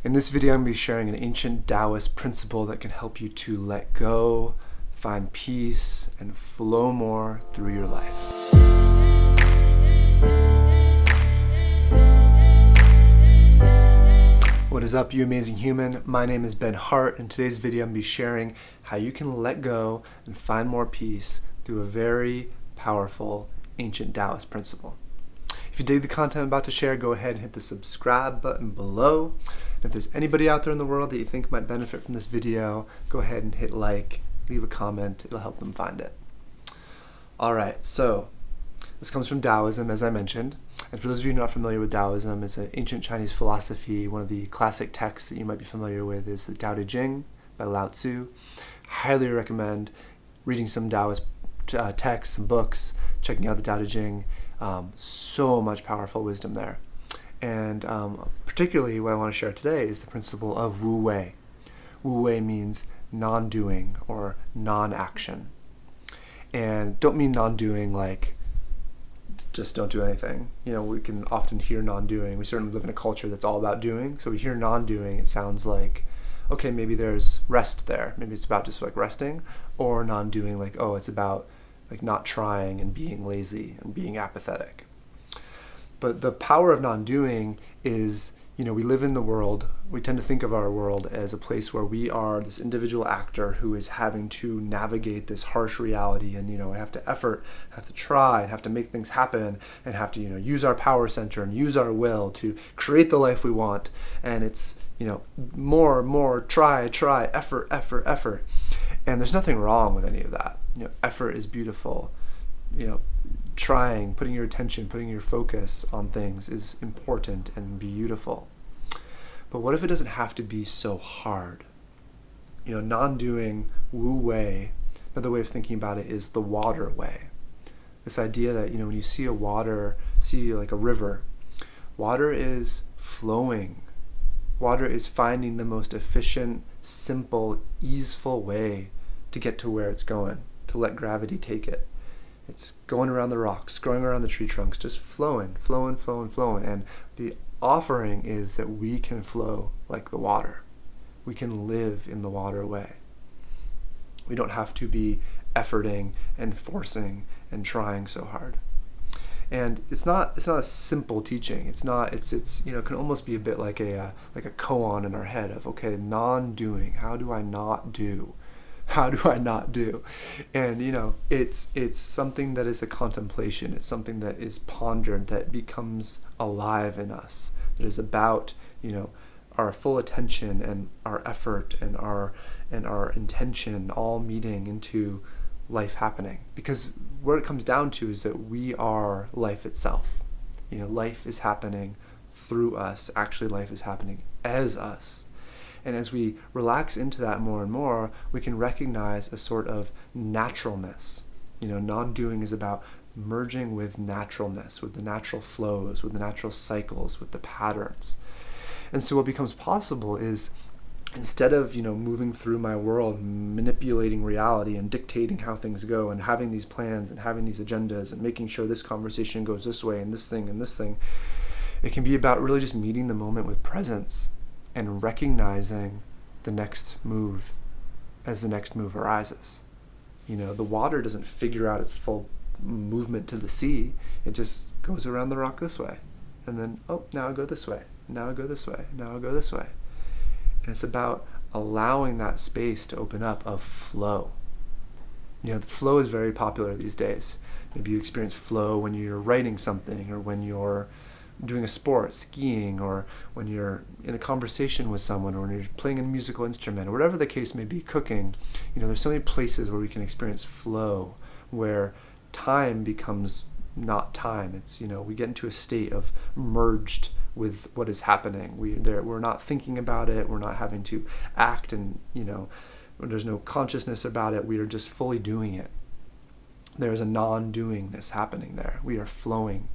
In this video, I'm going to be sharing an ancient Taoist principle that can help you to let go, find peace, and flow more through your life. What is up, you amazing human? My name is Ben Hart. In today's video, I'm going to be sharing how you can let go and find more peace through a very powerful ancient Taoist principle. If you dig the content I'm about to share, go ahead and hit the subscribe button below. And if there's anybody out there in the world that you think might benefit from this video, go ahead and hit like, leave a comment. It'll help them find it. All right, so this comes from Taoism, as I mentioned. And for those of you not familiar with Taoism, it's an ancient Chinese philosophy. One of the classic texts that you might be familiar with is the Tao Te Ching by Lao Tzu. Highly recommend reading some Taoist texts, some books, checking out the Tao Te Ching. So much powerful wisdom there. And particularly what I want to share today is the principle of Wu Wei. Wu Wei means non-doing or non-action. And don't mean non-doing like just don't do anything. You know, we can often hear non-doing. We certainly live in a culture that's all about doing. So we hear non-doing, it sounds like, okay, maybe there's rest there. Maybe it's about just like resting, or non-doing like, oh, it's about like not trying and being lazy and being apathetic. But the power of non-doing is, you know, we live in the world, we tend to think of our world as a place where we are this individual actor who is having to navigate this harsh reality and, you know, have to effort, have to try, and have to make things happen, and have to, you know, use our power center and use our will to create the life we want. And it's, you know, more, try, effort. And there's nothing wrong with any of that. You know, effort is beautiful. You know, trying, putting your attention, putting your focus on things is important and beautiful. But what if it doesn't have to be so hard? You know, non-doing, Wu Wei, another way of thinking about it is the Waterway. This idea that, you know, when you see see like a river, water is flowing. Water is finding the most efficient, simple, easeful way to get to where it's going, to let gravity take it. It's going around the rocks, going around the tree trunks, just flowing. And the offering is that we can flow like the water. We can live in the waterway. We don't have to be efforting and forcing and trying so hard. And it's not a simple teaching. It's you know, it can almost be a bit like a koan in our head of, okay, non-doing. How do I not do? How do I not do? And, you know, it's something that is a contemplation. It's something that is pondered, that becomes alive in us. That is about, you know, our full attention and our effort and our intention all meeting into life happening. Because what it comes down to is that we are life itself. You know, life is happening through us. Actually, life is happening as us. And as we relax into that more and more, we can recognize a sort of naturalness. You know, non-doing is about merging with naturalness, with the natural flows, with the natural cycles, with the patterns. And so what becomes possible is, instead of, you know, moving through my world, manipulating reality and dictating how things go and having these plans and having these agendas and making sure this conversation goes this way and this thing, it can be about really just meeting the moment with presence and recognizing the next move as the next move arises. You know, the water doesn't figure out its full movement to the sea. It just goes around the rock this way. And then, oh, now I go this way. Now I go this way. Now I go this way. And it's about allowing that space to open up of flow. You know, the flow is very popular these days. Maybe you experience flow when you're writing something, or when you're doing a sport, skiing, or when you're in a conversation with someone, or when you're playing a musical instrument, or whatever the case may be, cooking. You know, there's so many places where we can experience flow, where time becomes not time. It's, you know, we get into a state of merged with what is happening. We're not thinking about it. We're not having to act, and, you know, there's no consciousness about it. We are just fully doing it. There's a non-doingness happening there. We are flowing.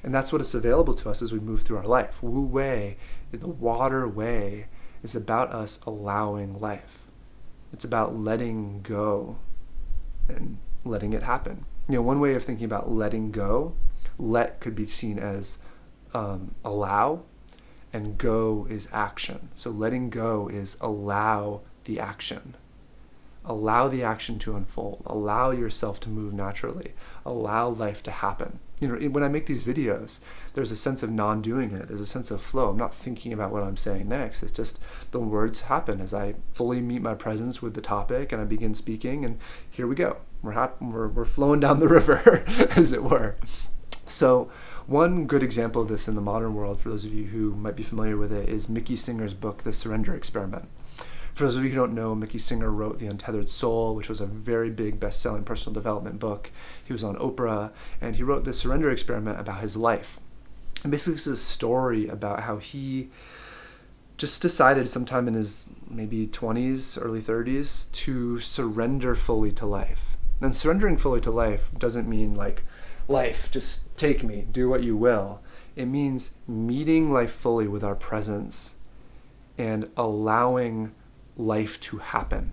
And that's what is available to us as we move through our life. Wu Wei, the water way, is about us allowing life. It's about letting go and letting it happen. You know, one way of thinking about letting go, let could be seen as allow, and go is action. So letting go is allow the action. Allow the action to unfold. Allow yourself to move naturally. Allow life to happen. When I make these videos, there's a sense of non-doing it. There's a sense of flow. I'm not thinking about what I'm saying next. It's just the words happen as I fully meet my presence with the topic and I begin speaking, and here we go. We're flowing down the river, as it were. So one good example of this in the modern world, for those of you who might be familiar with it, is Mickey Singer's book, The Surrender Experiment. For those of you who don't know, Mickey Singer wrote The Untethered Soul, which was a very big best-selling personal development book. He was on Oprah, and he wrote The Surrender Experiment about his life. And basically it's a story about how he just decided sometime in his maybe 20s, early 30s, to surrender fully to life. And surrendering fully to life doesn't mean like, life, just take me, do what you will. It means meeting life fully with our presence and allowing life to happen.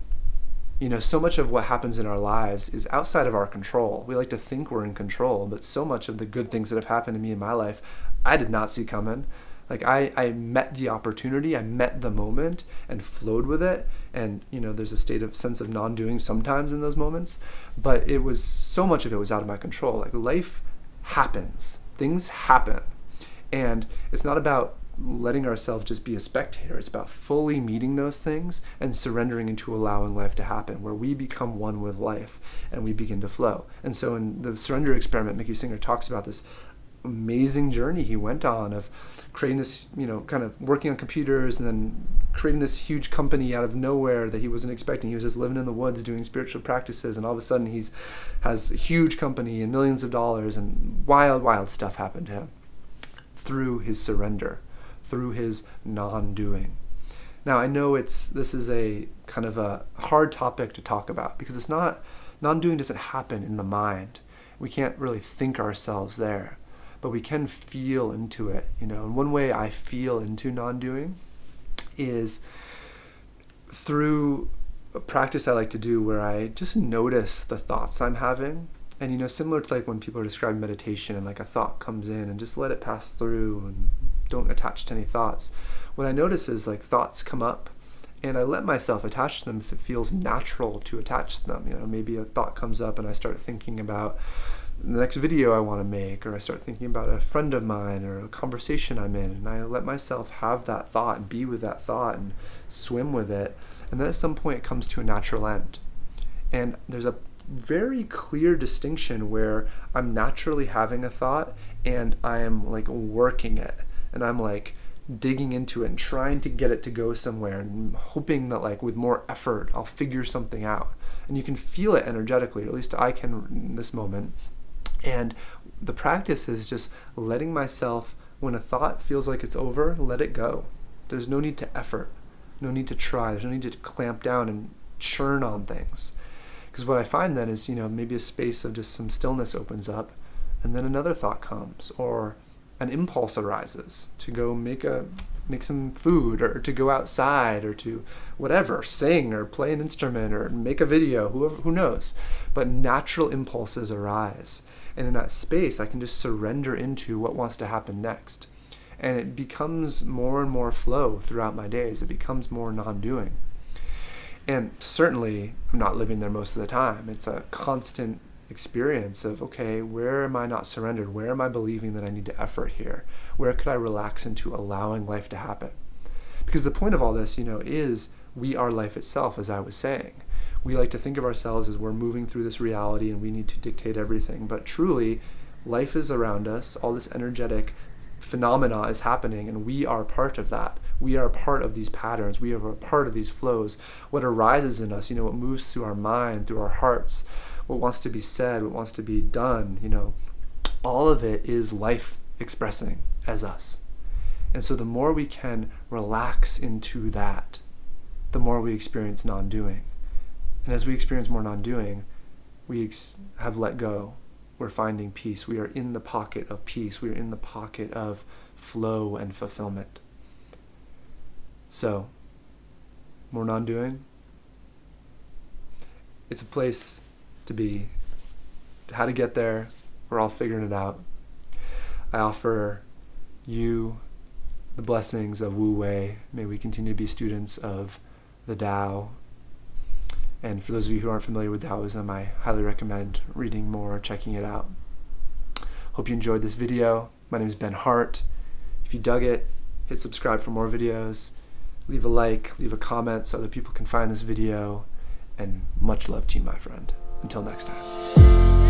So much of what happens in our lives is outside of our control. We like to think we're in control, but so much of the good things that have happened to me in my life, I did not see coming. Like I met the opportunity, I met the moment and flowed with it. And there's a sense of non-doing sometimes in those moments, but it was so much of it was out of my control. Like life happens, things happen. And it's not about letting ourselves just be a spectator. It's about fully meeting those things and surrendering into allowing life to happen, where we become one with life and we begin to flow. And so in the Surrender Experiment, Mickey Singer talks about this amazing journey he went on of creating this, kind of working on computers and then creating this huge company out of nowhere that he wasn't expecting. He was just living in the woods doing spiritual practices, and all of a sudden has a huge company and millions of dollars, and wild stuff happened to him through his surrender, through his non-doing. Now I know this is a kind of a hard topic to talk about because it's not, non-doing doesn't happen in the mind. We can't really think ourselves there, but we can feel into it, And one way I feel into non-doing is through a practice I like to do where I just notice the thoughts I'm having. And similar to like when people are describing meditation and like a thought comes in and just let it pass through and don't attach to any thoughts. What I notice is like thoughts come up and I let myself attach to them if it feels natural to attach to them. Maybe a thought comes up and I start thinking about the next video I want to make, or I start thinking about a friend of mine or a conversation I'm in, and I let myself have that thought and be with that thought and swim with it. And then at some point it comes to a natural end. And there's a very clear distinction where I'm naturally having a thought and I am like working it, and I'm like digging into it and trying to get it to go somewhere and hoping that like with more effort I'll figure something out. And you can feel it energetically, or at least I can in this moment. And the practice is just letting myself, when a thought feels like it's over, let it go. There's no need to effort, no need to try, there's no need to clamp down and churn on things. Because what I find then is, maybe a space of just some stillness opens up, and then another thought comes, or an impulse arises to go make some food, or to go outside, or to whatever, sing or play an instrument or make a video, who knows. But natural impulses arise. And in that space, I can just surrender into what wants to happen next. And it becomes more and more flow throughout my days. It becomes more non-doing. And certainly, I'm not living there most of the time. It's a constant experience of, okay, where am I not surrendered? Where am I believing that I need to effort here? Where could I relax into allowing life to happen? Because the point of all this, is we are life itself, as I was saying. We like to think of ourselves as we're moving through this reality and we need to dictate everything. But truly, life is around us. All this energetic phenomena is happening, and we are part of that. We are part of these patterns. We are a part of these flows. What arises in us, what moves through our mind, through our hearts, what wants to be said, what wants to be done, all of it is life expressing as us. And so the more we can relax into that, the more we experience non-doing. And as we experience more non-doing, we have let go. We're finding peace. We are in the pocket of peace. We are in the pocket of flow and fulfillment. So, more non-doing. It's a place to be. How to get there, we're all figuring it out. I offer you the blessings of Wu Wei. May we continue to be students of the Tao. And for those of you who aren't familiar with Taoism, I highly recommend reading more, checking it out. Hope you enjoyed this video. My name is Ben Hart. If you dug it, hit subscribe for more videos. Leave a like, leave a comment so other people can find this video. And much love to you, my friend. Until next time.